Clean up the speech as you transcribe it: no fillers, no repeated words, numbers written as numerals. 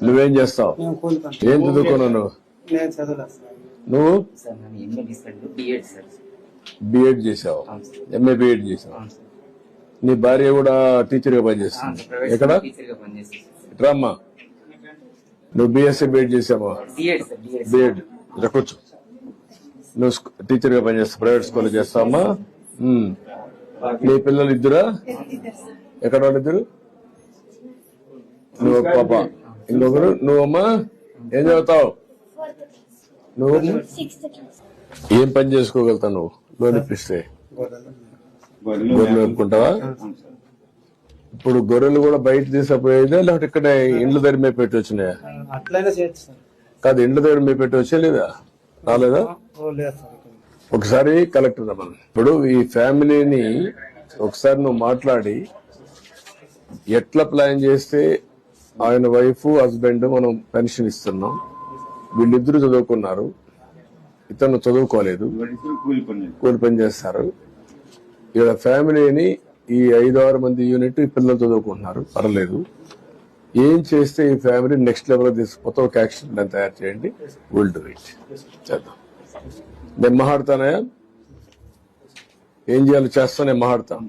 నువ్వేం చేస్తావు? ఏం చదువుకున్నావు నువ్వు? నువ్వు బిఎడ్ చేసావు, ఎంఏ బిఎడ్ చేసావు. నీ భార్య కూడా టీచర్ గా పనిచేస్తుంది. ఎక్కడ? రామ్మా, నువ్వు బిఎస్సీ బిఎడ్ చేసావా? బిఎడ్ కూర్చో. నువ్వు టీచర్ గా పనిచేస్తావు, ప్రైవేట్ స్కూల్లో చేస్తావమ్మా. నీ పిల్లలు ఇద్దరా? ఎక్కడ వాళ్ళు ఇద్దరు? నువ్వు పాప, ఇంకొకరు. నువ్వమ్మా ఏం చదువుతావు? నువ్వు ఏం పని చేసుకోగలుగుతావు నువ్వు? లోన్ ఇప్పిస్తే గొర్రెలు అనుకుంటావా? ఇప్పుడు గొర్రెలు కూడా బయట తీసుకుపోయేదా, లేకపోతే ఇక్కడ ఇండ్ల దగ్గర మేము పెట్టి వచ్చినాయా? కాదు, ఇండ్ల దగ్గర మేము పెట్టి వచ్చా లేదా? రాలేదా? ఒకసారి కలెక్టర్ రమ్మను. ఇప్పుడు ఈ ఫ్యామిలీని ఒకసారి నువ్వు మాట్లాడి ఎట్లా ప్లాన్ చేస్తే ఆయన వైఫ్ హస్బెండ్ మనం పెన్షన్ ఇస్తున్నాం, వీళ్ళిద్దరూ చదువుకున్నారు, ఇతను చదువుకోలేదు, కూలి పని చేస్తారు. ఇక్కడ ఫ్యామిలీని ఈ 5-6 మంది యూనిట్ ఈ పిల్లలు చదువుకుంటున్నారు, పర్లేదు. ఏం చేస్తే ఈ ఫ్యామిలీ నెక్స్ట్ లెవెల్ తీసుకుపోతే ఒక యాక్షన్ ప్లాన్ తయారు చేయండి. Will do it. చేద్దాం. నేను మాట్లాడతానయా? ఏం చేయాలో చేస్తా, నేను మాట్లాడతాను.